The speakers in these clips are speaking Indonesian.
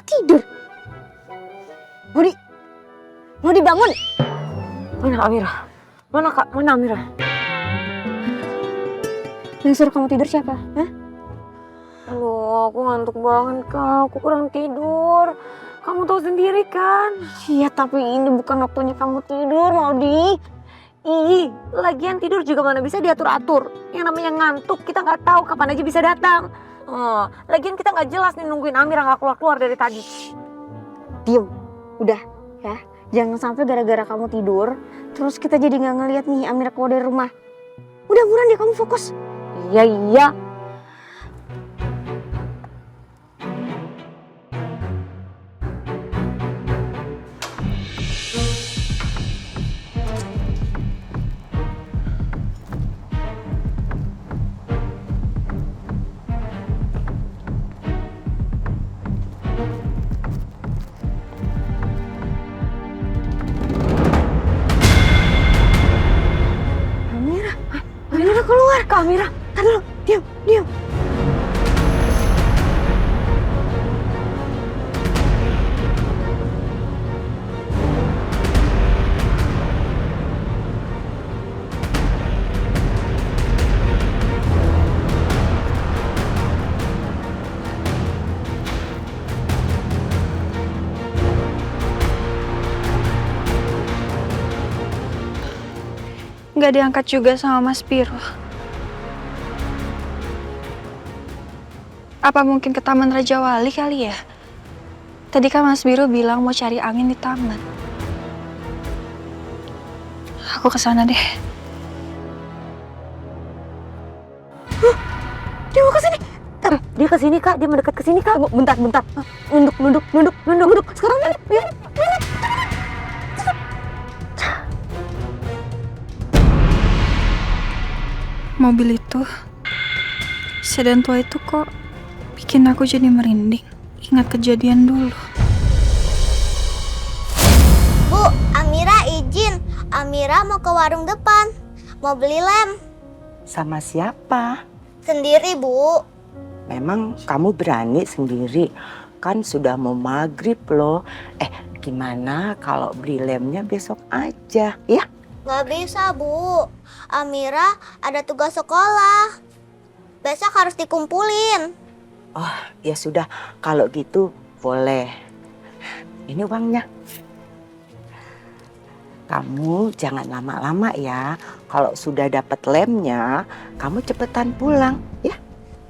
malah tidur. Mau dibangun. Mana Amira? Mana Kak? Mana Amira? Yang suruh kamu tidur siapa? Hah? Aduh, aku ngantuk banget Kak, aku kurang tidur. Kamu tahu sendiri kan? Iya, tapi ini bukan waktunya kamu tidur, Maudi. Ih, lagian tidur juga mana bisa diatur-atur. Yang namanya ngantuk, kita nggak tahu kapan aja bisa datang. Lagian kita nggak jelas nih nungguin Amira nggak keluar-keluar dari tadi. Diem, udah ya. Jangan sampai gara-gara kamu tidur, terus kita jadi nggak ngeliat nih Amira keluar dari rumah. Udah buruan deh, kamu fokus. Iya. Amira keluar. Kak Amira, Tahan dulu, diam. Gak diangkat juga sama Mas Biro. Apa mungkin ke Taman Raja Wali kali ya? Tadi kan Mas Biro bilang mau cari angin di taman. Aku kesana deh. Dia mau kesini. dia kesini Kak, dia mendekat kesini Kak. Bentar. Nunduk. Sekarang ya. Mobil itu, sedan tua itu kok bikin aku jadi merinding. Ingat kejadian dulu. Bu, Amira izin. Amira mau ke warung depan. Mau beli lem. Sama siapa? Sendiri, Bu. Memang kamu berani sendiri? Kan sudah mau maghrib loh. Gimana kalau beli lemnya besok aja, ya? Gak bisa, Bu. Amira ada tugas sekolah. Besok harus dikumpulin. Oh, ya sudah. Kalau gitu boleh. Ini uangnya. Kamu jangan lama-lama ya. Kalau sudah dapat lemnya, kamu cepetan pulang, ya?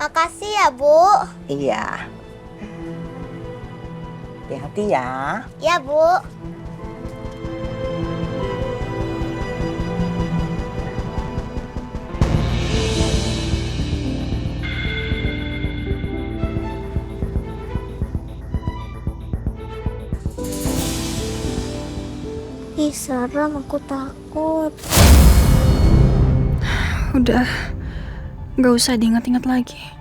Makasih ya, Bu. Iya. Hati-hati ya. Ya, Bu. Ih, serem, aku takut. Udah, gak usah diingat-ingat lagi.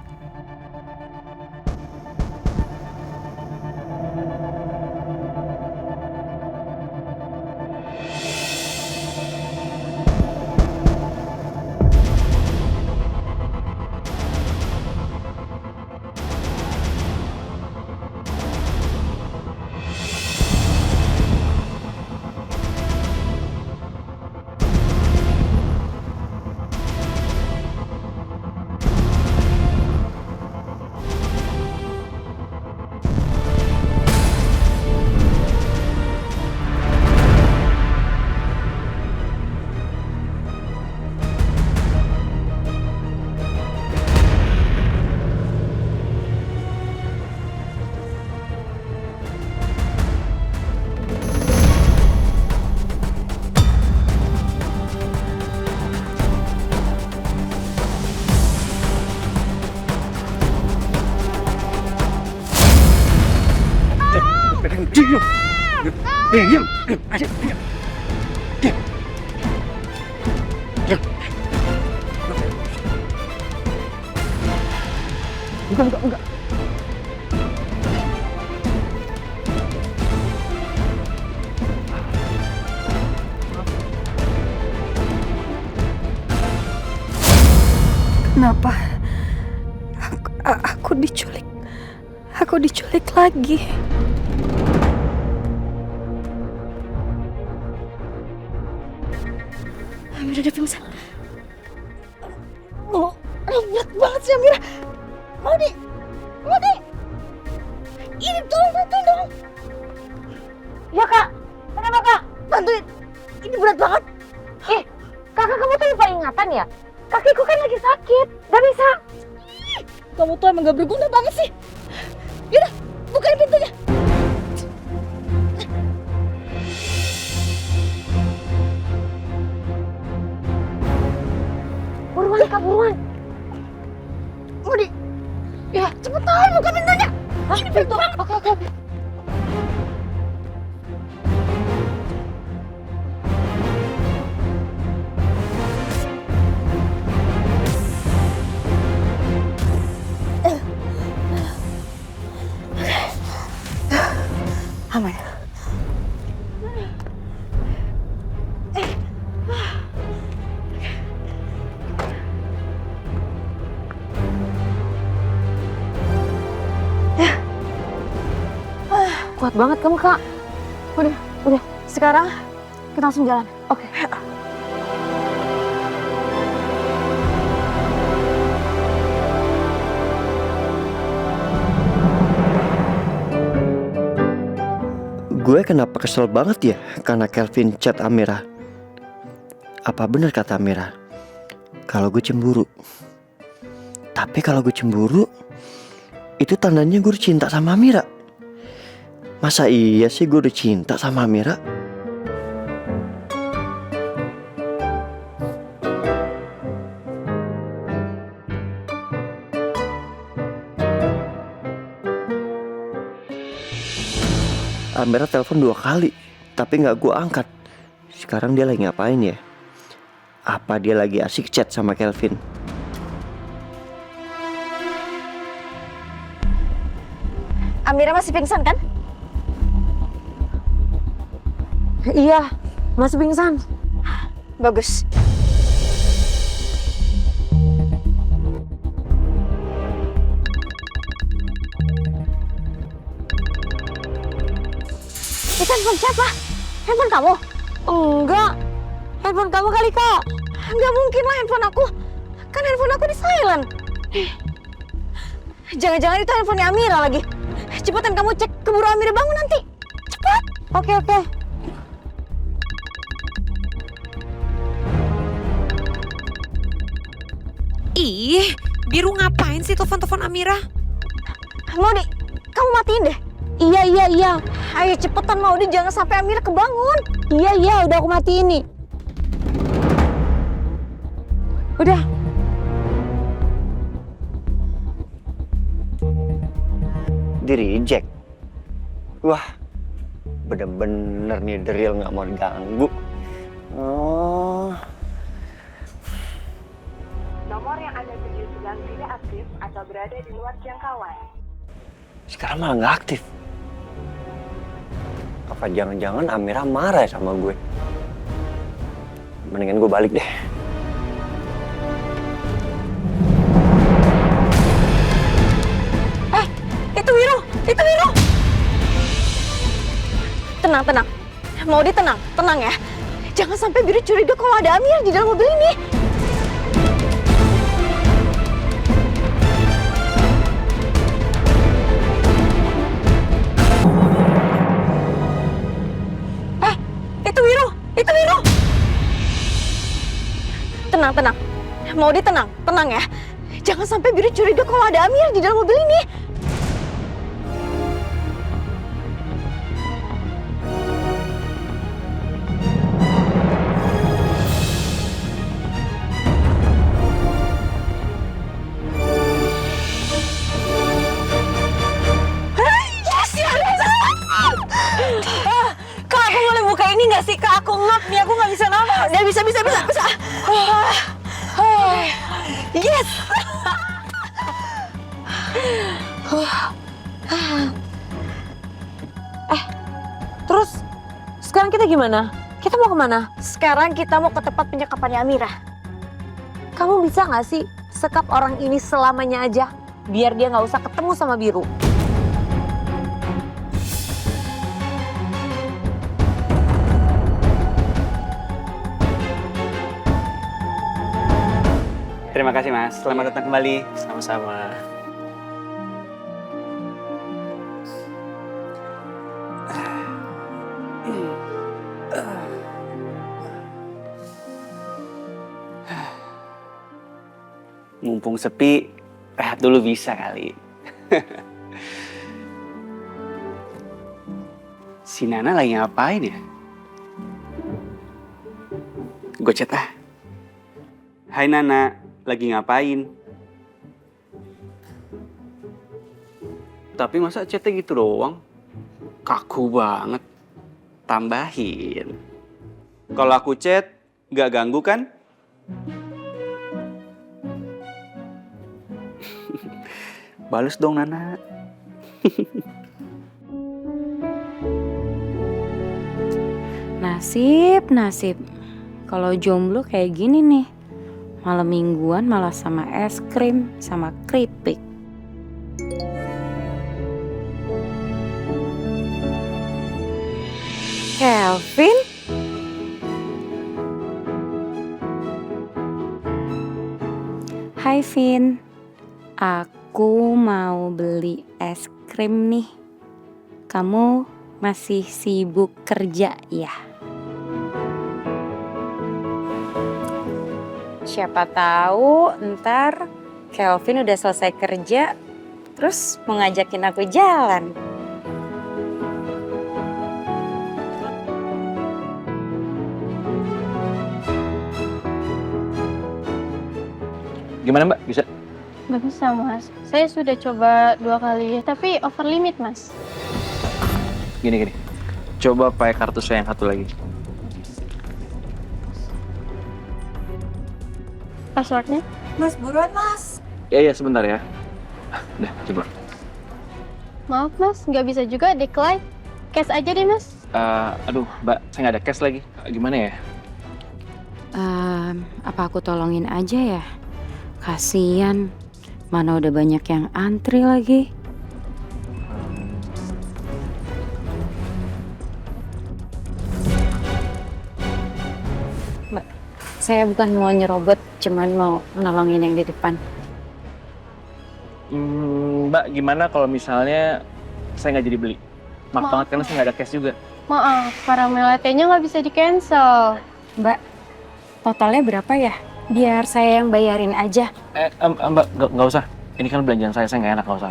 Diam. Enggak. Kenapa? Aku diculik. Aku diculik lagi. Amira udah pingsan. Oh, berat banget sih Amira. Modi. Ini tolong. Ya kak, kenapa kak? Bantuin. Ini berat banget. Kakak kamu tuh lupa ingatan ya? Kakiku kan lagi sakit, gak bisa. Kamu tuh emang gak berguna banget sih. Yaudah, bukain pintunya. Buruan kak, buruan. Modi. Ya, cepetan buka pintunya. Ini pintu. Oke. Aman. Kuat banget kamu kak. Udah. Sekarang kita langsung jalan. Oke. Gue kenapa kesel banget ya karena Kelvin chat Amira. Apa bener kata Amira kalau gue cemburu? Tapi kalau gue cemburu itu tandanya gue udah cinta sama Amira. Masa iya sih gue udah cinta sama Amira? Amira telepon 2 kali, tapi nggak gue angkat. Sekarang dia lagi ngapain ya? Apa dia lagi asik chat sama Kelvin? Amira masih pingsan kan? Iya, masih pingsan. Bagus. Itu handphone siapa? Handphone kamu? Enggak, handphone kamu kali kak. Nggak mungkin lah handphone aku. Kan handphone aku di silent. Jangan-jangan itu handphonenya Amira lagi. Cepetan kamu cek, keburu Amira bangun nanti. Cepat. Oke. Ih, Biru ngapain sih telepon-telepon Amira? Maudi, kamu matiin deh. Iya. Ayo cepetan Maudi, jangan sampai Amira kebangun. Iya, udah aku matiin nih. Udah. Di reject. Wah, bener-bener nih Daryl nggak mau diganggu. Oh. Nomor yang Anda tuju sedang tidak aktif atau berada di luar jangkauan. Sekarang malah nggak aktif. Apa jangan-jangan Amira marah sama gue? Mendingan gue balik deh. Itu Wiro. Tenang. Maudi tenang ya. Jangan sampai Biru curiga kalau ada Amira di dalam mobil ini. Itu Wiro. Tenang. Maudi tenang ya. Jangan sampai Biru curiga kalau ada Amira di dalam mobil ini. Kak, aku boleh buka ini nggak sih kak? Aku ngap nih, aku nggak bisa nafas. Ya bisa. Yes. Terus sekarang kita gimana? Kita mau kemana? Sekarang kita mau ke tempat penyekapannya Amira. Kamu bisa nggak sih sekap orang ini selamanya aja, biar dia nggak usah ketemu sama Biru? terima kasih Mas. Selamat datang kembali. Sama-sama. Mumpung sepi, rehat dulu bisa kali. Si Nana lagi ngapain ya? Gue chat ah. Hai Nana, lagi ngapain? Tapi masa chatnya gitu doang? Kaku banget. Tambahin. Kalau aku chat, gak ganggu kan? Bales dong Nana. Nasib. Kalau jomblo kayak gini nih. Malam mingguan malah sama es krim, sama keripik. Kelvin? Hai Vin. Aku mau beli es krim nih. Kamu masih sibuk kerja ya? Siapa tahu ntar Kelvin udah selesai kerja, terus mau ngajakin aku jalan. Gimana Mbak? Bisa? Nggak bisa mas, saya sudah coba 2 kali, tapi over limit mas. Gini. Coba pakai kartu saya yang satu lagi. Passwordnya? Mas, buruan mas. Iya, sebentar ya. Udah, coba. Maaf mas, nggak bisa juga decline. Cash aja deh mas. Aduh, Mbak, saya nggak ada cash lagi. Gimana ya? Apa aku tolongin aja ya? Kasian. Mana udah banyak yang antri lagi. Mbak, saya bukan mau nyerobot, cuman mau nolongin yang di depan. Mbak, gimana kalau misalnya saya nggak jadi beli? Maaf banget karena saya nggak ada cash juga. Maaf, caramel latte-nya nggak bisa di-cancel. Mbak, totalnya berapa ya? Biar saya yang bayarin aja. Mbak, nggak usah. Ini kan belanjaan saya nggak enak, nggak usah.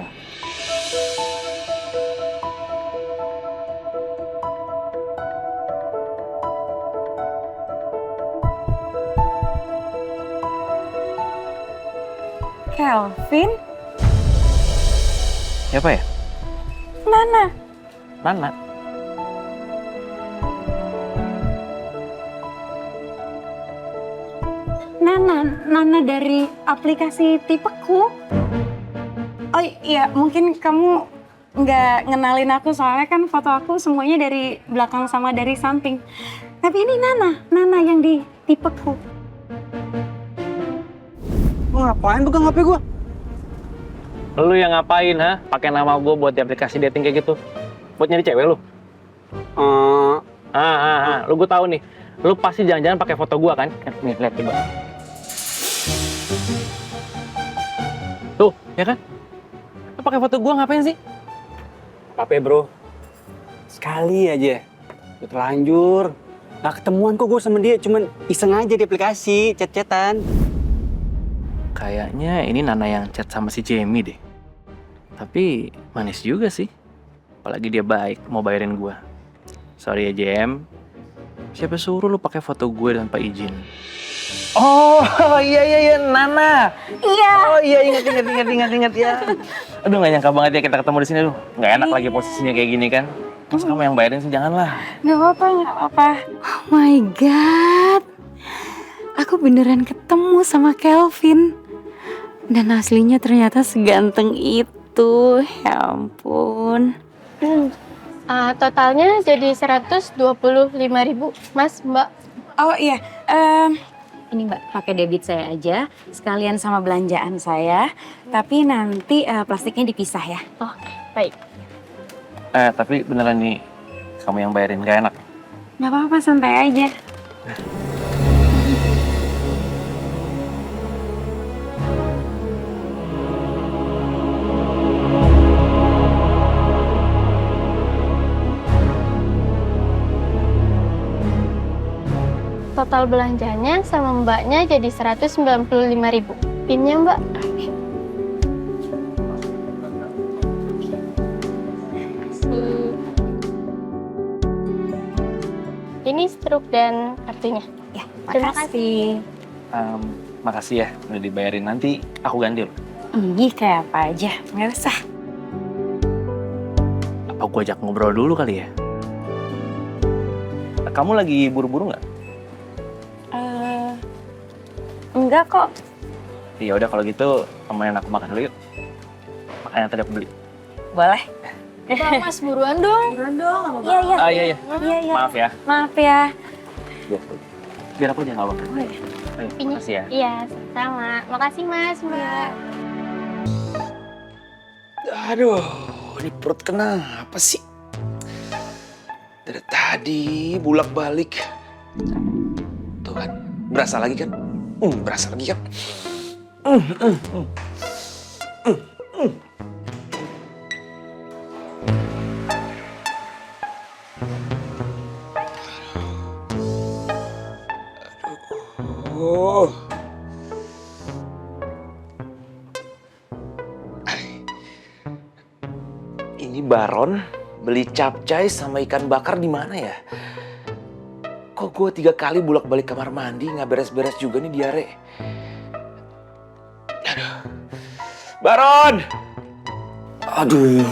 Kelvin? Siapa ya? Nana. Nana? Nana dari aplikasi Tipeku. Oh iya, mungkin kamu nggak ngenalin aku soalnya kan foto aku semuanya dari belakang sama dari samping. Tapi ini Nana yang di Tipeku. Lu ngapain pegang HP gua? Lu yang ngapain, ha? Pakai nama gua buat di aplikasi dating kayak gitu? Buat nyari cewek lu? Lu gua tahu nih. Lu pasti jangan-jangan pakai foto gua kan? Nih, lihat coba. Tuh, ya kan? Lu pakai foto gua ngapain sih? Apa bro? Sekali aja. Udah terlanjur. Gak ketemuan kok gue sama dia, cuman iseng aja di aplikasi, chat-chatan. Kayaknya ini Nana yang chat sama si Jamie deh. Tapi manis juga sih. Apalagi dia baik, mau bayarin gue. Sorry ya Jem. Siapa suruh lu pakai foto gue tanpa izin? Oh iya Nana. Iya. Oh iya ingat ya. Aduh gak nyangka banget ya kita ketemu di sini tuh. Gak enak lagi posisinya kayak gini kan. Masa kamu yang bayarin sih, janganlah. Gak apa-apa. Oh my God. Aku beneran ketemu sama Kelvin. Dan aslinya ternyata seganteng itu. Ya ampun. Totalnya jadi 125.000 mas, mbak. Oh iya, ini Mbak pakai debit saya aja. Sekalian sama belanjaan saya. Tapi nanti plastiknya dipisah ya. Oh, baik. Tapi beneran nih, kamu yang bayarin, gak enak. Gak apa-apa, santai aja. Total belanjanya sama mbaknya jadi 195.000. Pinnya mbak. Ini struk dan kartunya. Ya, Terima makasih. Makasih ya udah dibayarin, nanti aku ganti loh. Ih, kayak apa aja, nggak usah. Apa gua ajak ngobrol dulu kali ya? Kamu lagi buru-buru nggak? Enggak kok. Ya udah kalau gitu temenin aku makan dulu yuk. Makanya tadi aku beli. Boleh. Bang Mas, buruan dong. Iya, iya. Ah iya iya. Iya, iya. Maaf ya. Maaf ya. Biar aku aja nggak apa-apa. Ayo, Ini. makasih ya. Iya, sama. Makasih Mas, Mbak. Aduh, ini perut kenapa sih? Dari tadi bolak-balik. Tuh kan, berasa lagi kan? Berasa lagi kan? Aduh. Ini Baron beli capcay sama ikan bakar di mana ya? Kok gue 3 kali bolak-balik kamar mandi nggak beres-beres juga nih diare. Aduh. Baron! Aduh.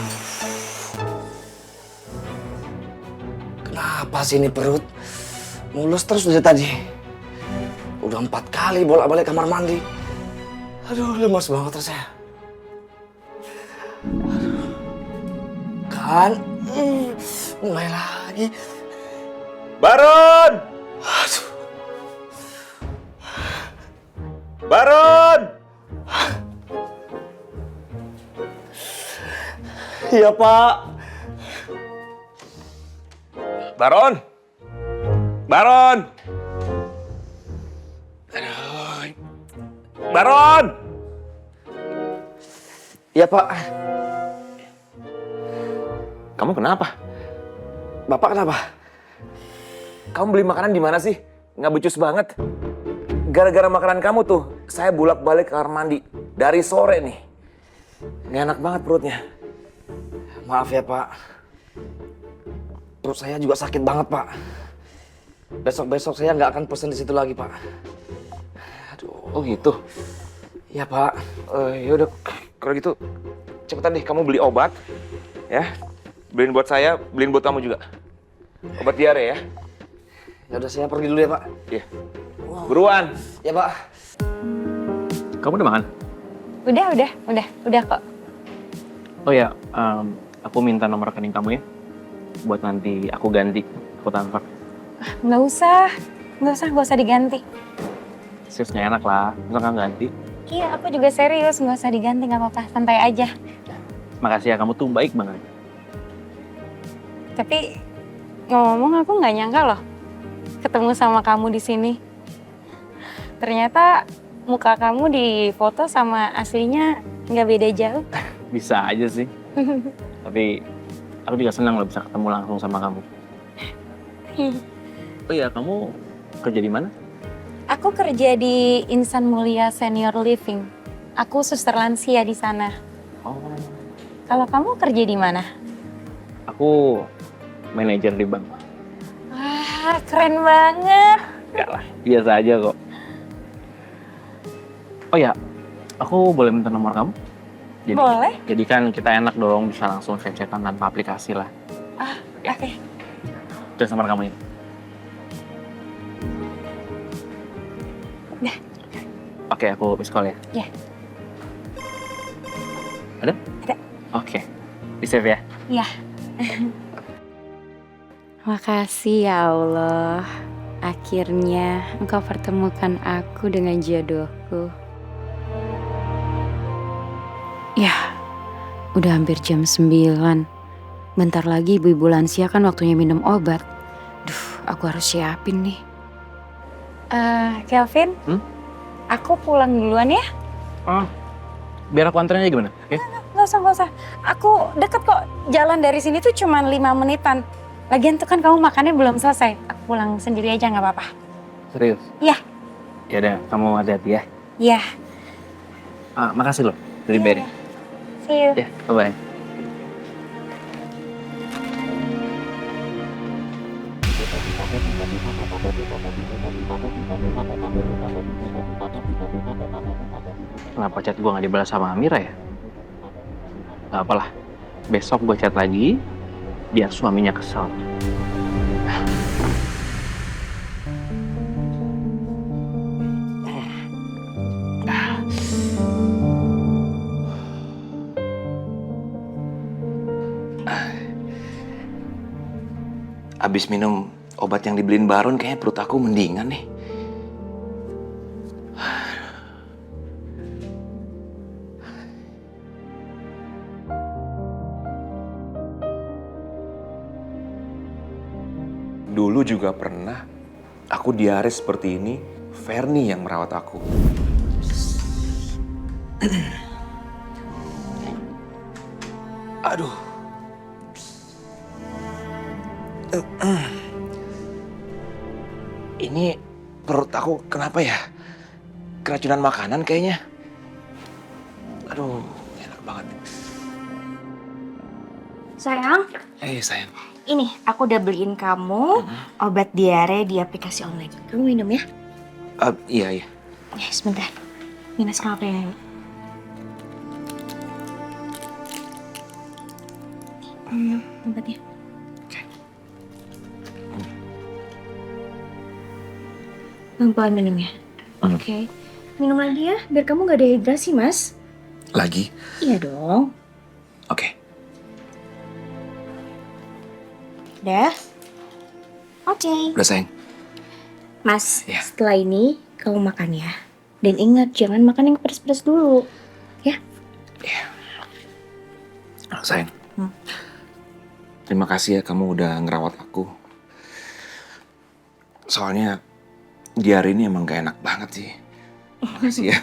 Kenapa sih ini perut? Mulus terus dari tadi. Udah 4 kali bolak-balik kamar mandi. Aduh, lemas banget rasanya. Kan, mulai lagi. Baron! Aduh. Baron! Iya, Pak. Baron! Baron! Aduh. Baron! Iya, Pak. Kamu kenapa? Bapak kenapa? Kamu beli makanan di mana sih? Nggak becus banget. Gara-gara makanan kamu tuh, saya bolak-balik ke kamar mandi. Dari sore nih. Nggak enak banget perutnya. Maaf ya, Pak. Perut saya juga sakit banget, Pak. Besok-besok saya nggak akan pesen di situ lagi, Pak. Aduh, oh gitu. Iya, Pak. Yaudah, kalau gitu cepetan deh kamu beli obat. Ya, beliin buat saya, beliin buat kamu juga. Obat diare ya. Ya udah, saya pergi dulu ya, Pak. Iya. Buruan. Ya, Pak. Kamu udah makan? Udah kok. Oh ya, aku minta nomor rekening kamu ya. Buat nanti aku ganti, aku transfer. Nggak usah diganti. Serius nggak enak lah, masa nggak ganti? Iya, aku juga serius, nggak usah diganti, nggak apa-apa, santai aja. Makasih ya, kamu tuh baik banget. Tapi ngomong aku nggak nyangka loh ketemu sama kamu di sini. Ternyata muka kamu di foto sama aslinya nggak beda jauh. Bisa aja sih. Tapi aku juga senang loh bisa ketemu langsung sama kamu. Oh iya, kamu kerja di mana? Aku kerja di Insan Mulia Senior Living. Aku suster lansia di sana. Oh, Kalau kamu kerja di mana? aku manajer di bank. Wah, keren banget. Enggak lah, biasa aja kok. Oh ya, aku boleh minta nomor kamu? Boleh. Jadi kan kita enak dong bisa langsung chat-chatan tanpa aplikasi lah. Oke. Terus nomor kamu ini. Udah. Oke, aku miss call ya. Iya. Ada? Ada. Oke, di save ya. Iya. Makasih ya Allah. Akhirnya engkau pertemukan aku dengan jodohku. Ya, udah hampir jam 9. Bentar lagi ibu-ibu lansia kan waktunya minum obat. Duh, aku harus siapin nih. Kelvin, aku pulang duluan ya. Biar aku anterin aja gimana? Oke? Nggak usah. Aku deket kok. Jalan dari sini tuh cuma 5 menitan. Lagian tuh kan kamu makannya belum selesai. Aku pulang sendiri aja nggak apa-apa. Serius? Iya. Ya udah, kamu hati-hati ya. Iya. Makasih loh, dari Berry. See you. Ya, bye-bye. Kenapa chat gue gak dibalas sama Amira ya? Gak apalah, besok gue chat lagi, biar suaminya kesel. Abis minum obat yang dibeliin Baron, kayaknya perut aku mendingan nih. Dulu juga pernah aku diare seperti ini, Fernie yang merawat aku. Aduh. Ini perut aku kenapa ya? Keracunan makanan kayaknya. Aduh, enak banget. Sayang, Sayang. ini aku udah beliin kamu obat diare di aplikasi online. Kamu minum ya? Iya. Ya, sebentar. Minus apa ya? Obatnya. Pelan-pelan minum ya. Oke. Minum lagi ya, biar kamu gak dehidrasi, Mas. Lagi? Iya dong. Oke. Udah? Oke. Udah sayang. Mas, Ya. setelah ini kamu makan ya. Dan ingat, jangan makan yang pedas-pedas dulu. Ya? Sayang. Terima kasih ya kamu udah ngerawat aku. Soalnya diare ini emang gak enak banget sih. Makasih ya.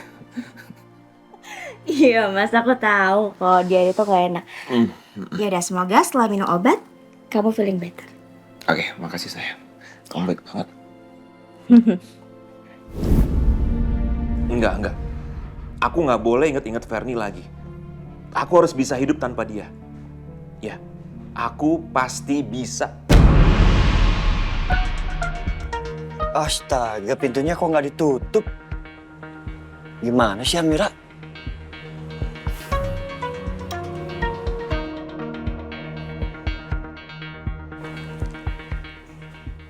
Iya Mas, aku tahu kok diare itu gak enak. Ya udah, semoga setelah minum obat kamu feeling better. Oke, makasih sayang. Kamu baik banget. Enggak. Aku gak boleh inget-inget Fernie lagi. Aku harus bisa hidup tanpa dia. Ya, aku pasti bisa. Astaga, pintunya kok nggak ditutup? Gimana sih Amira?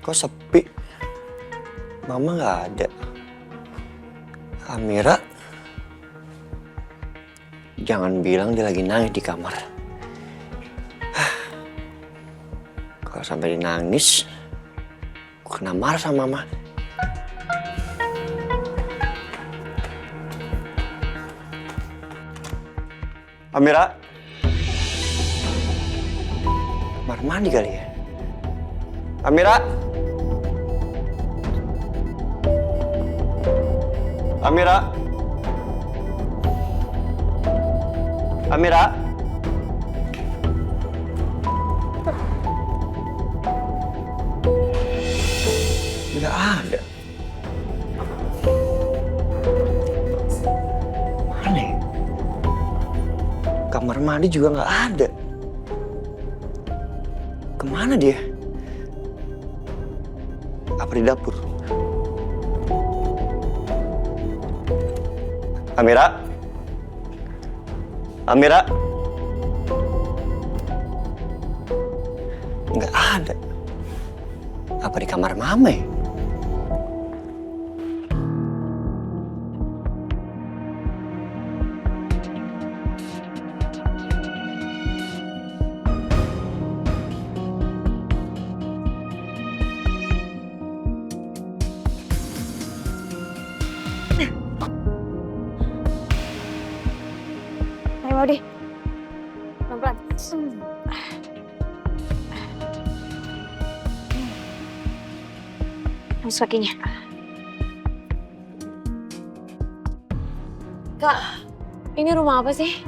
Kok sepi? Mama nggak ada. Amira? Jangan bilang dia lagi nangis di kamar. Kalau sampai dia nangis, gue kena marah sama Mama. Amira? Kamar mandi kali ya? Amira? Amira? Amira? Nggak ada. Mana ya? Kamar mandi juga nggak ada. Kemana dia? Apa di dapur? Amira? Amira? Nggak ada. Apa di kamar Mama ya? Ayo deh. Pelan-pelan. Harus kakinya. Kak, ini rumah apa sih?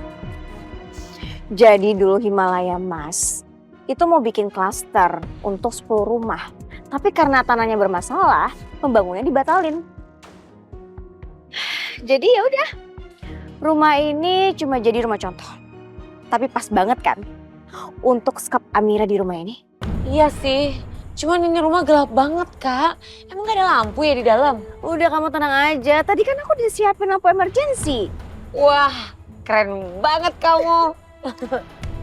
Jadi dulu Himalaya Mas, itu mau bikin klaster untuk 10 rumah. Tapi karena tanahnya bermasalah, pembangunannya dibatalin. Jadi ya udah, rumah ini cuma jadi rumah contoh. Tapi pas banget kan untuk skap Amira di rumah ini. Iya sih, cuman ini rumah gelap banget Kak. Emang gak ada lampu ya di dalam? Udah kamu tenang aja, tadi kan aku udah siapin lampu emergency. Wah, keren banget kamu.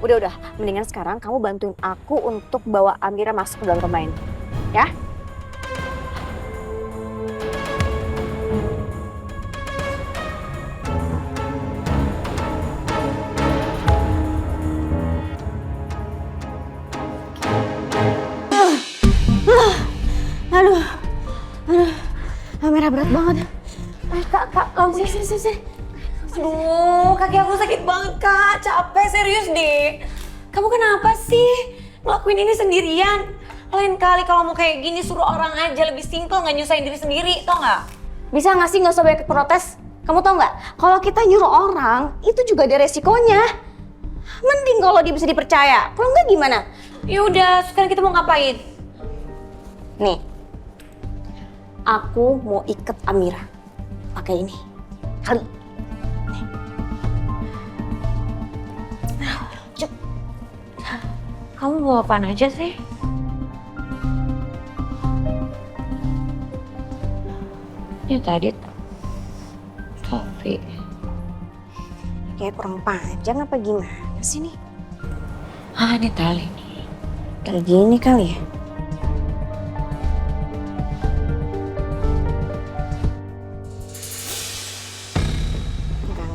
Udah, mendingan sekarang kamu bantuin aku untuk bawa Amira masuk ke dalam rumah ini. Ya? Aduh, Amira berat banget. Kak, langsung sini. Aduh, kaki aku sakit banget Kak, capek serius deh. Kamu kenapa sih ngelakuin ini sendirian? Lain kali kalau mau kayak gini suruh orang aja, lebih simpel nggak nyusahin diri sendiri, tau nggak? Bisa nggak sih nggak usah banyak protes? Kamu tau nggak? Kalau kita nyuruh orang, itu juga ada resikonya. Mending kalau dia bisa dipercaya. Kalau nggak gimana? Ya udah, sekarang kita mau ngapain? Nih, aku mau ikat Amira pakai ini. Kali. Nih. Cuk. Kamu bawa apaan aja sih? Ya tadi topi. Kayak kurang panjang apa gimana sih nih? Ah, ini tali nih. Kayak gini kali ya?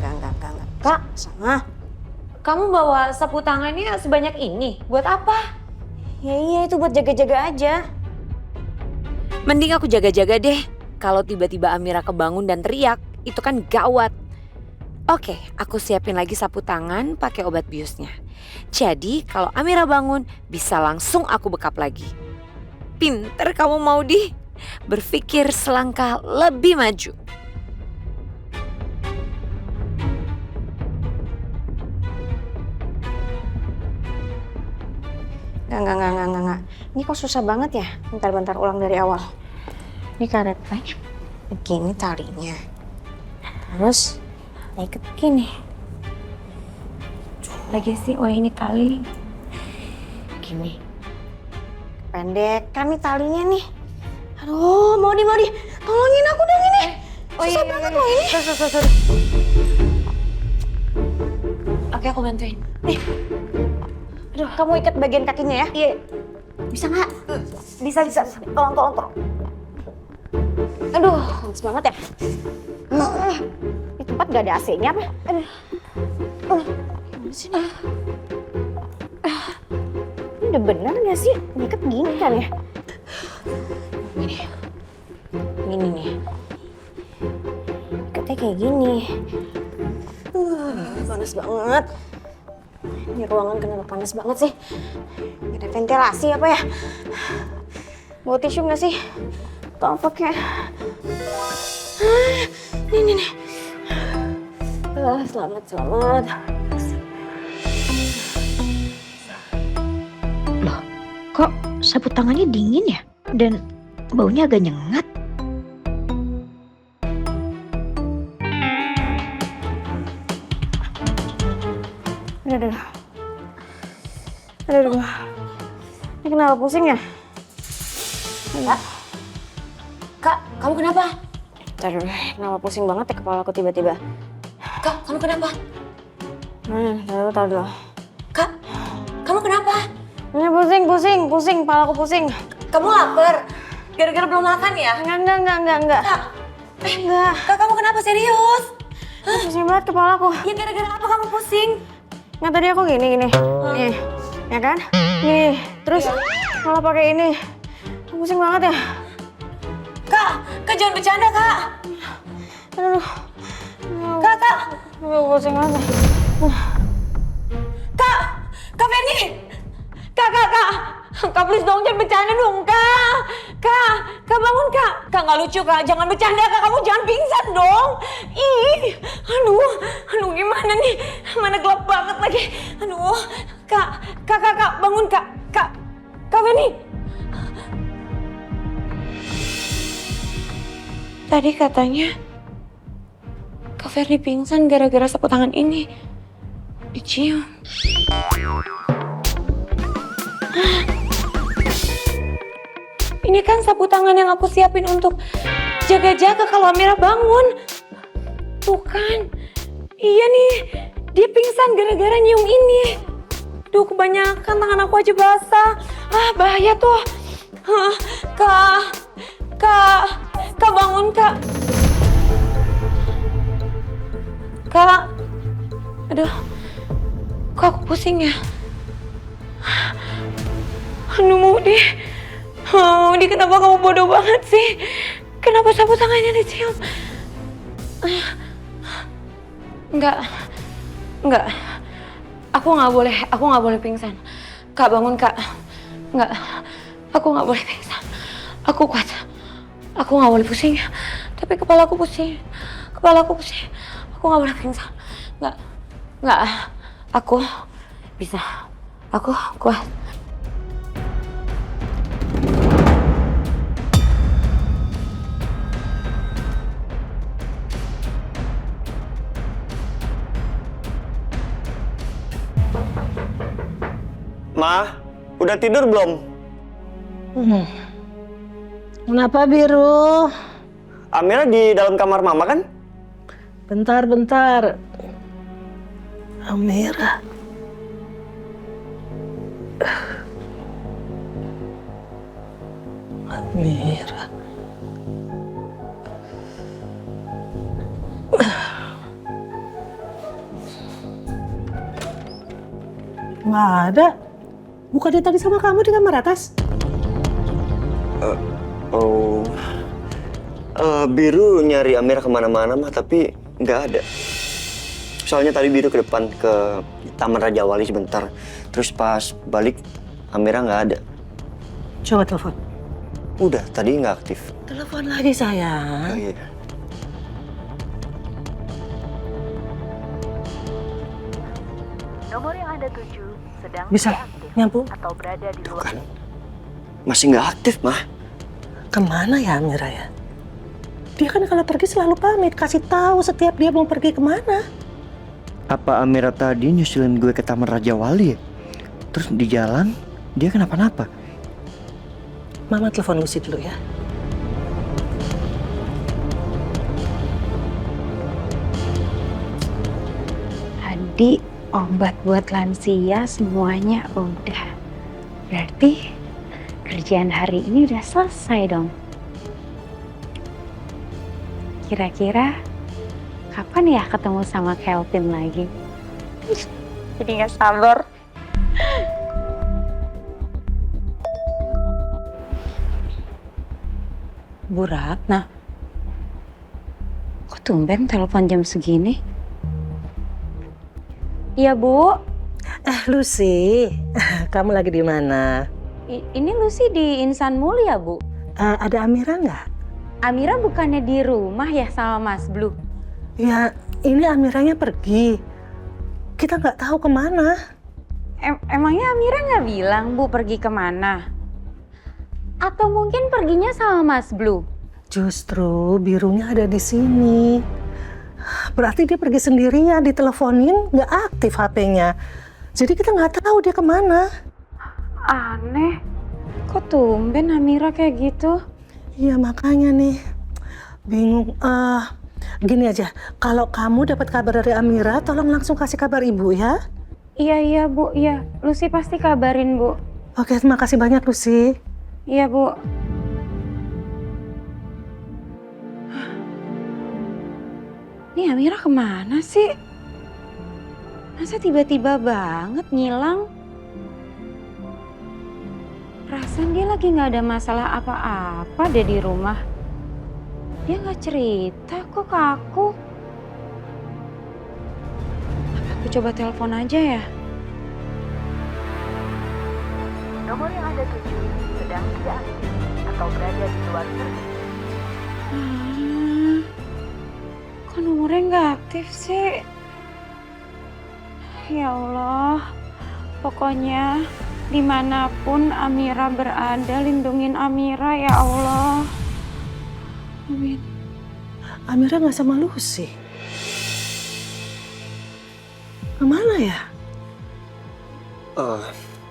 Enggak. Kak, Sama. kamu bawa sapu tangannya sebanyak ini? Buat apa? Ya iya itu buat jaga-jaga aja. Mending aku jaga-jaga deh. Kalau tiba-tiba Amira kebangun dan teriak, itu kan gawat. Oke, aku siapin lagi sapu tangan pakai obat biusnya. Jadi kalau Amira bangun, bisa langsung aku bekap lagi. Pinter kamu Maudi. Berpikir selangkah lebih maju. Enggak. Ini kok susah banget ya? Bentar ulang dari awal. Ini karetnya begini talinya. Terus ikat begini. Lagi sih, oh ini tali. Gini. Pendek kan nih talinya nih. Aduh, Maudi. Tolongin aku dong ini. Susah banget loh ini. Sorry. Oke, aku bantuin. Nih. Aduh, kamu ikat bagian kakinya ya? Iya. Bisa nggak? Bisa. Tolong. Aduh, panas banget ya. Di tempat gak ada AC-nya apa? Aduh. Gimana sih nih? Ini udah bener gak sih? Ngikat gini kan ya? Gini nih. Ikatnya kayak gini. Panas banget. Ini ruangan kenapa panas banget sih? Gak ada ventilasi apa ya? Bawa tisu gak sih? Atau apa kayak? Nih. Selamat. Loh, kok sapu tangannya dingin ya? Dan baunya agak nyengat. Aduh. Ini kenapa pusing ya? Kak, kamu kenapa? Aduh, kenapa pusing banget ya kepala aku tiba-tiba? Kak, kamu kenapa? Tahu dulu. Kak, kamu kenapa? Ini pusing, kepala aku pusing. Kamu lapar? Gara-gara belum makan ya? Enggak. Kak, Enggak. Kak, kamu kenapa serius? Pusing banget kepala aku. Ya gara-gara apa kamu pusing? Nggak, tadi aku gini. Nih, ya kan? Nih, terus malah pakai ini. Pusing banget ya. Kak jangan bercanda, Kak. Aduh. Kak. Pusing banget. Kak Feni. Kak please dong, jangan bercanda dong, Kak. Kak bangun, Kak. Kak nggak lucu, Kak. Jangan bercanda, Kak. Kamu jangan pingsan dong. Ih, aduh gimana nih? Mana gelap banget lagi. Aduh, Kak bangun, Kak. Kak Feni. Tadi katanya Kak Ferdi pingsan gara-gara sapu tangan ini dicium. Ini kan sapu tangan yang aku siapin untuk jaga-jaga kalau Amira bangun. Tuh kan, iya nih, dia pingsan gara-gara nyium ini. Duh, kebanyakan tangan aku aja basah. Bahaya tuh. Kak bangun, Kak. Kak, aduh, kok aku pusing ya? Aduh, Mudi kenapa kamu bodoh banget sih? Kenapa sapu tangannya dicium? Enggak. Aku nggak boleh pingsan. Kak, bangun, Kak. Enggak, aku nggak boleh pingsan. Aku kuat. Aku nggak boleh pusing. Tapi kepala aku pusing. Aku nggak boleh pingsan. Enggak. Aku bisa. Aku kuat. Ma, udah tidur belum? Kenapa Biru? Amira di dalam kamar Mama kan? Bentar. Amira. Nggak ada. Bukannya tadi sama kamu di kamar atas? Biru nyari Amira kemana-mana mah, tapi nggak ada. Soalnya tadi Biru ke depan ke Taman Raja Wali sebentar. Terus pas balik Amira nggak ada. Coba telepon. Udah, tadi nggak aktif. Telepon lagi sayang. Oh, iya. Nomor yang Anda tuju sedang Bisa tidak aktif nyambung? atau berada di luar. Masih nggak aktif, Mah. Kemana ya Amira ya? Dia kan kalau pergi selalu pamit, kasih tahu setiap dia mau pergi kemana. Apa Amira tadi nyusulin gue ke Taman Raja Wali ya? Terus di jalan dia kenapa-napa? Mama telepon Lucy dulu ya. Tadi obat buat lansia semuanya udah. Berarti kerjaan hari ini udah selesai dong. Kira-kira kapan ya ketemu sama Kelvin lagi? Jadi gak sabar. Bu Ratna, kok tumben telepon jam segini? Iya, Bu. Lucy, kamu lagi di mana? Ini Lucy di Insan Mulia, Bu. Ada Amira nggak? Amira bukannya di rumah ya sama Mas Blue? Ya, ini Amiranya pergi. Kita nggak tahu kemana. Emangnya Amira nggak bilang, Bu, pergi kemana? Atau mungkin perginya sama Mas Blue? Justru birunya ada di sini. Berarti dia pergi sendirian, diteleponin nggak aktif HP-nya. Jadi kita nggak tahu dia kemana. Aneh, kok tumben Amira kayak gitu? Iya makanya nih, bingung. Gini aja, kalau kamu dapat kabar dari Amira, tolong langsung kasih kabar ibu ya. Iya Bu, iya. Lucy pasti kabarin Bu. Oke, terima kasih banyak Lucy. Iya Bu. Ini Amira kemana sih? Masa tiba-tiba banget ngilang? Perasaan dia lagi nggak ada masalah apa-apa deh di rumah. Dia nggak cerita kok ke aku. Apa aku coba telepon aja ya? Nomor yang Anda tuju sedang tidak aktif atau berada di luar service. Kok nomornya nggak aktif sih? Ya Allah, pokoknya Dimanapun Amira berada, lindungin Amira ya Allah. Amin. Amira nggak sama Lucy. Kemana ya?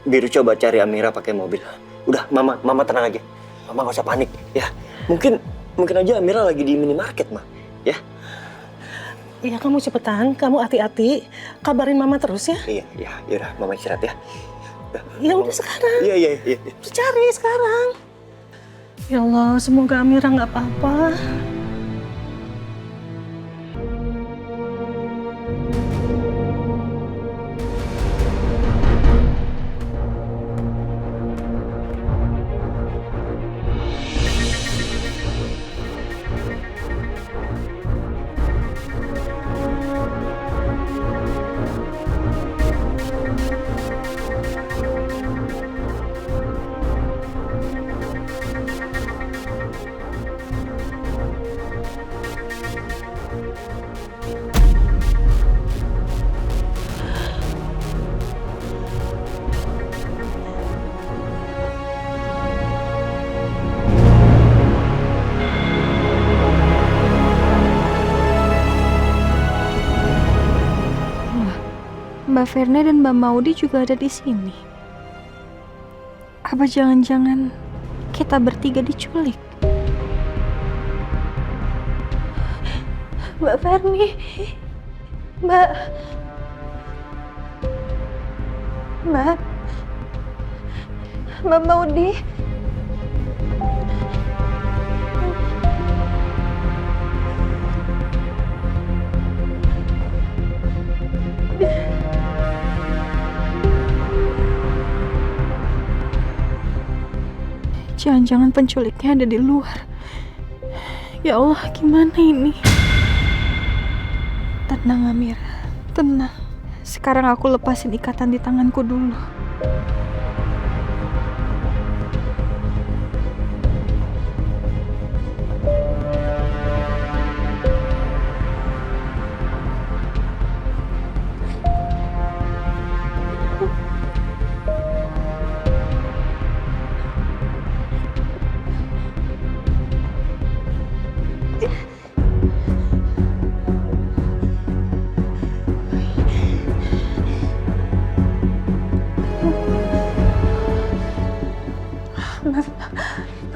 Biru coba cari Amira pakai mobil. Udah, mama tenang aja. Mama nggak usah panik, ya. Mungkin aja Amira lagi di minimarket, Ma. Ya. Iya, kamu cepetan, kamu hati-hati. Kabarin mama terus ya. Iya. Yaudah, mama istirahat ya. Ya udah sekarang. Iya. Cari sekarang. Ya Allah, semoga Amira nggak apa-apa. Mbak Verna dan Mbak Maudi juga ada di sini. Apa jangan-jangan kita bertiga diculik? Mbak Verni, Mbak Maudi. Jangan-jangan penculiknya ada di luar. Ya Allah, gimana ini? Tenang Amira, tenang. Sekarang aku lepasin ikatan di tanganku dulu.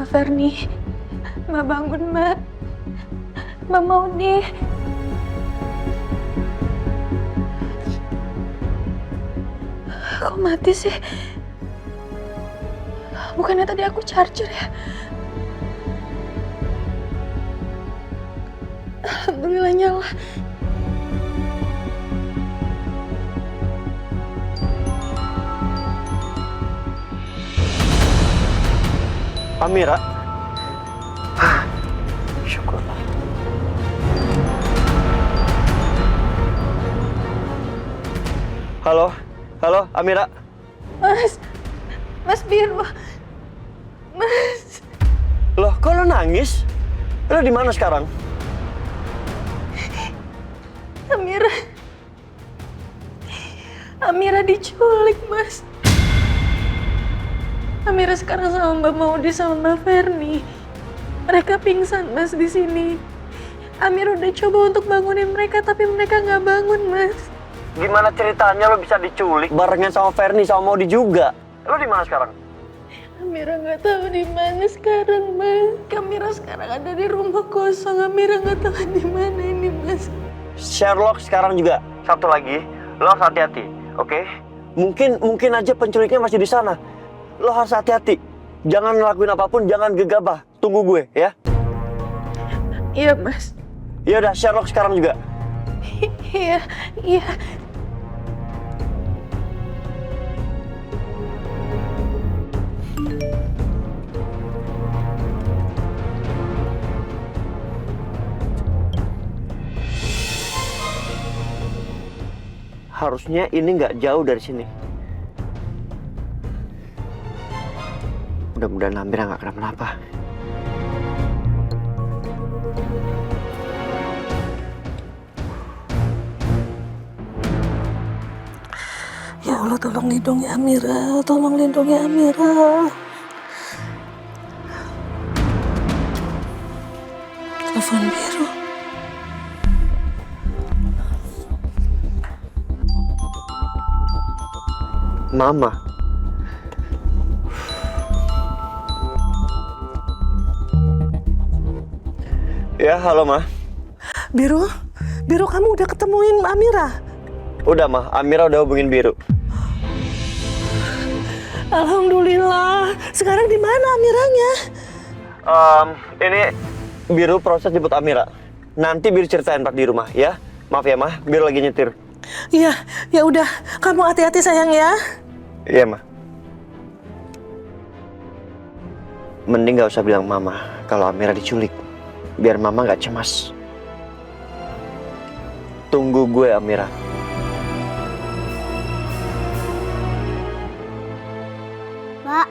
Mbak Verni, Mbak bangun Mbak. Mbak Maudi. Kok mati sih? Bukannya tadi aku charger ya? Alhamdulillah nyala. Amira. Syukurlah. Halo, Amira. Mas Biru. Mas. Loh, kok lo nangis? Lo di mana sekarang? Amira diculik, Mas. Amira sekarang sama Mbak Maudi sama Mbak Verni. Mereka pingsan, Mas, di sini. Amira udah coba untuk bangunin mereka, tapi mereka nggak bangun, Mas. Gimana ceritanya lo bisa diculik barengan sama Verni sama Maudi juga? Lo di mana sekarang? Amira nggak tahu di mana sekarang, Mas. Amira sekarang ada di rumah kosong. Amira nggak tahu di mana ini, Mas. Sherlock sekarang juga. Satu lagi, lo harus hati-hati, oke? Mungkin aja penculiknya masih di sana. Lo harus hati-hati. Jangan ngelakuin apapun, jangan gegabah. Tunggu gue, ya? Iya, Mas. Ya udah, Sherlock sekarang juga. Iya. Harusnya ini nggak jauh dari sini. Mudah-mudahan Amira nggak kenapa-napa. Ya Allah. Allah tolong lindungi Amira, tolong lindungi Amira. Telepon biru. Mama. Ya, halo Ma. Biru, Biru kamu udah ketemuin Amira? Udah Ma, Amira udah hubungin Biru. Alhamdulillah. Sekarang di mana Amiranya? Ini Biru proses jemput Amira. Nanti Biru ceritain pas di rumah ya. Maaf ya Ma, Biru lagi nyetir. Iya, ya udah. Kamu hati-hati sayang ya. Iya Ma. Mending gak usah bilang Mama kalau Amira diculik. Biar Mama gak cemas. Tunggu gue Amira. Mbak,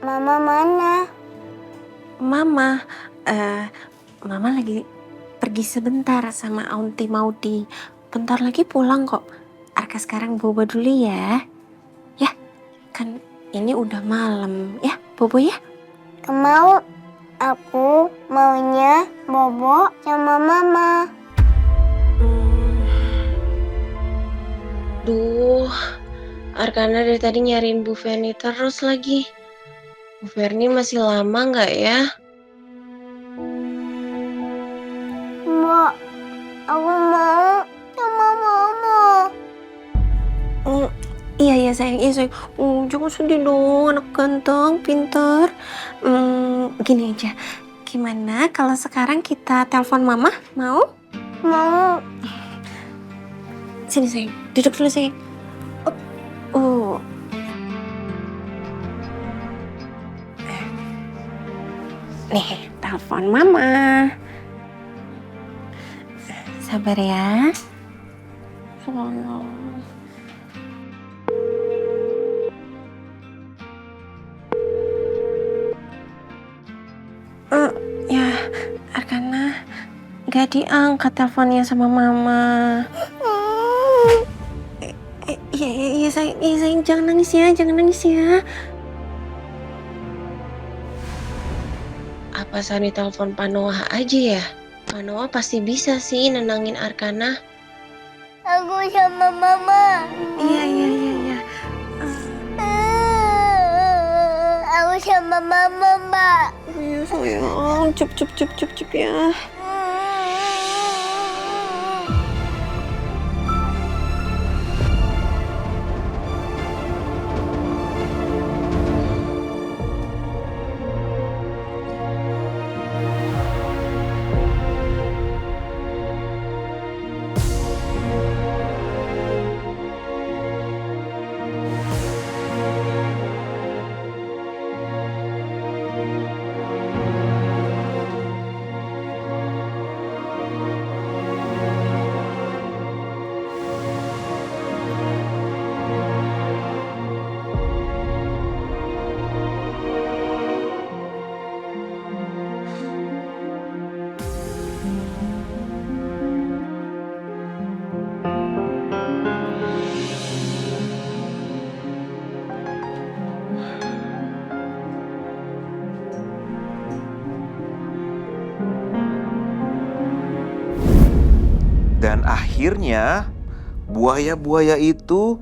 Mama mana? Mama lagi pergi sebentar sama Aunty Maudi. Bentar lagi pulang kok. Arka sekarang bobo dulu ya. Ya, kan ini udah malam. Ya, bobo ya. Mau, aku maunya bobo sama Mama. Duh, Arkana dari tadi nyariin Bu Ferni terus lagi. Bu Ferni masih lama nggak ya? Mbak, aku mau sama Mama. Iya sayang, iya sayang. Jangan sedih dong, anak ganteng, pintar. Gini aja, gimana kalau sekarang kita telepon Mama? Mau? Mau. Sini sayang, duduk dulu sayang. Nih, telepon Mama. Sabar ya. Ya, Arkana gak diangkat teleponnya sama Mama. Iya sayang, jangan nangis ya. Apa Sani telepon Pak Noah aja ya? Pak Noah pasti bisa sih nenangin Arkana. Aku sama Mama. Iya. Aku sama Mama, Mbak. Iya sayang, cup ya. Dan akhirnya buaya-buaya itu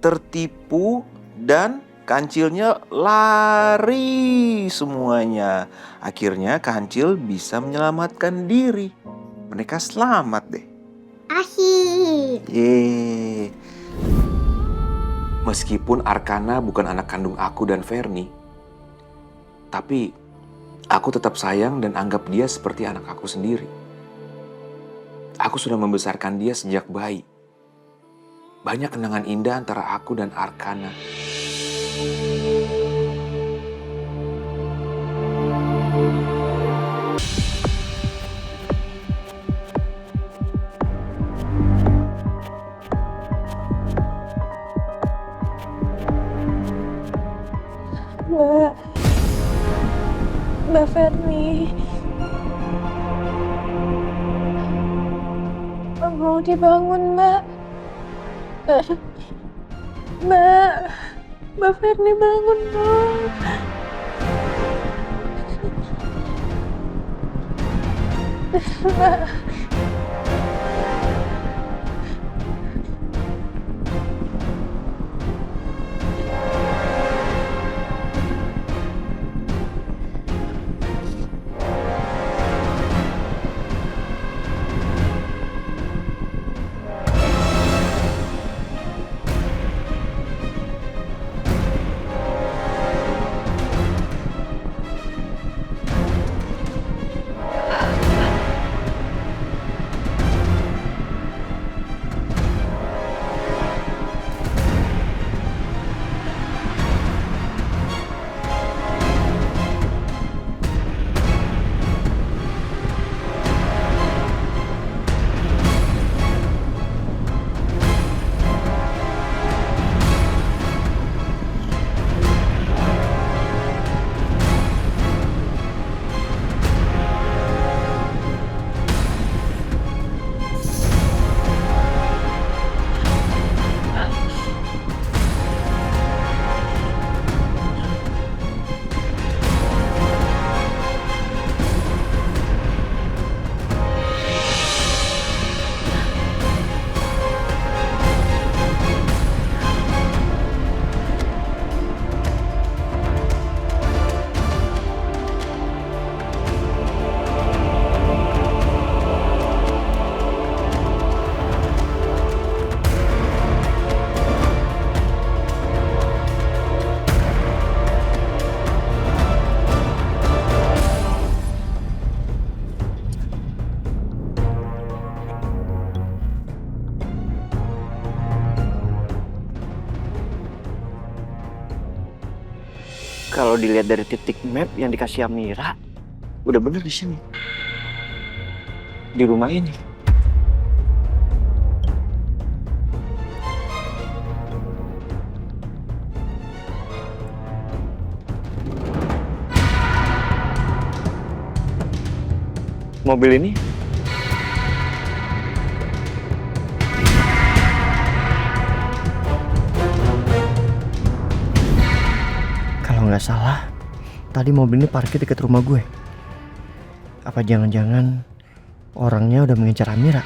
tertipu dan kancilnya lari semuanya. Akhirnya kancil bisa menyelamatkan diri. Mereka selamat deh. Akhir. Yeay. Meskipun Arkana bukan anak kandung aku dan Ferni, tapi aku tetap sayang dan anggap dia seperti anak aku sendiri. Aku sudah membesarkan dia sejak bayi. Banyak kenangan indah antara aku dan Arkana. Mbak Ferni. Mau dibangun, Mbak. Mbak Ferni bangun dong. Mbak. Kalau dilihat dari titik map yang dikasih Amira, udah bener di sini. Di rumah ini. Mobil ini kalau nggak salah, tadi mobil ini parkir dekat rumah gue. Apa jangan-jangan orangnya udah mengincar Amira?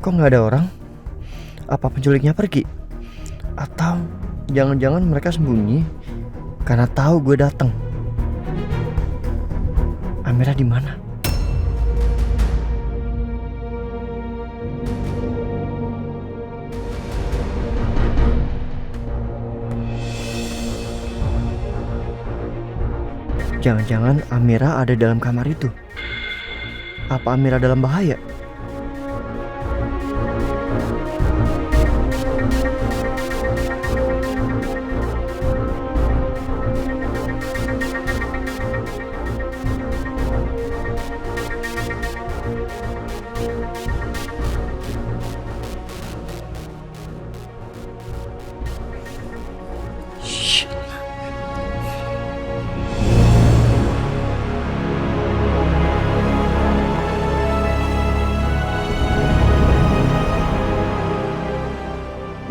Kok nggak ada orang? Apa penculiknya pergi? Atau jangan-jangan mereka sembunyi karena tahu gue datang? Amira di mana? Jangan-jangan Amira ada dalam kamar itu. Apa Amira dalam bahaya?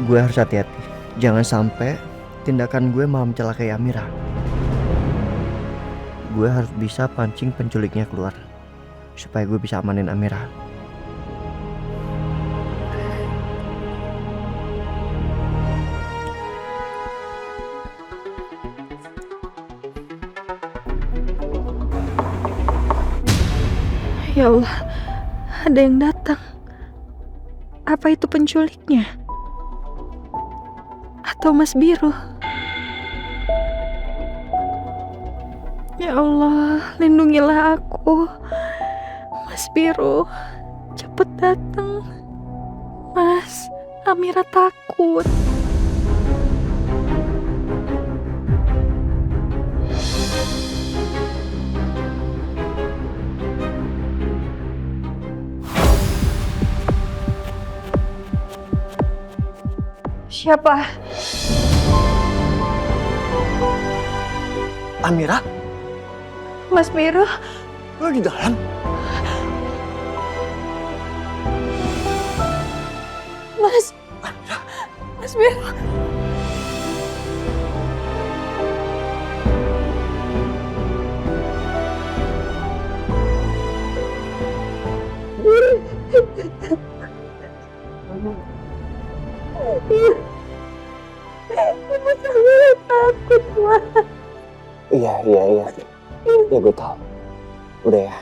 gue harus hati-hati. Jangan sampai tindakan gue malah mencelakai Amira. Gue harus bisa pancing penculiknya keluar supaya gue bisa amanin Amira. Ya Allah, ada yang datang. Apa itu penculiknya? Atau Mas Biru? Ya Allah, lindungilah aku. Mas Biru, cepet datang. Mas, Amira takut. Siapa? Amira? Mas Biru? Lo di dalam? Mas Biru? Ibu sangat takut, Mas. Iya. Ya gue tahu. Udah ya.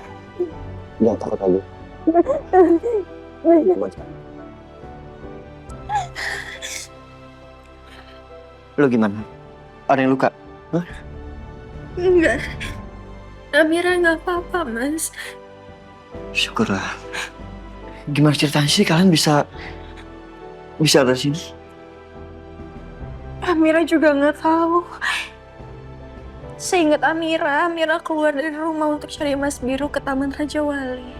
Jangan takut lagi. Lo gimana? Ada yang luka? Hah? Enggak. Amira nggak apa-apa, Mas. Syukurlah. Gimana ceritanya sih kalian bisa ada di sini? Amira juga nggak tahu. Seingat Amira keluar dari rumah untuk cari Mas Biru ke Taman Raja Wali.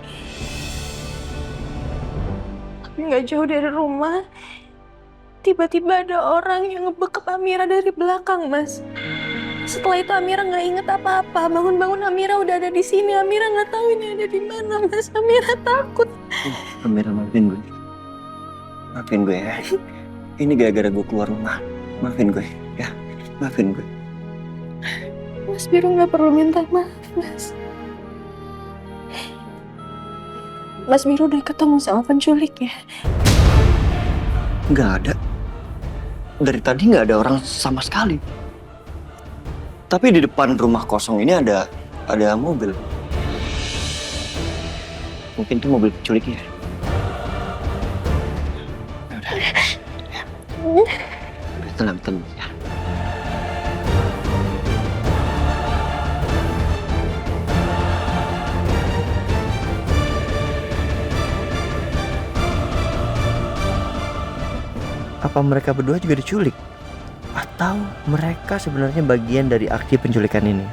Tapi nggak jauh dari rumah, tiba-tiba ada orang yang ngebekep Amira dari belakang, Mas. Setelah itu Amira nggak inget apa-apa. Bangun-bangun Amira udah ada di sini. Amira nggak tahu ini ada di mana, Mas. Amira takut. Amira, maafin gue. Maafin gue ya. Ini gara-gara gue keluar rumah. Maafin gue ya. Maafin gue. Mas Biru nggak perlu minta maaf, Mas. Mas Biru udah ketemu sama penculiknya. Nggak ada. Dari tadi nggak ada orang sama sekali. Tapi di depan rumah kosong ini ada mobil. Mungkin itu mobil penculiknya. Udah, tenang ya. Apa mereka berdua juga diculik? Atau mereka sebenarnya bagian dari aksi penculikan ini?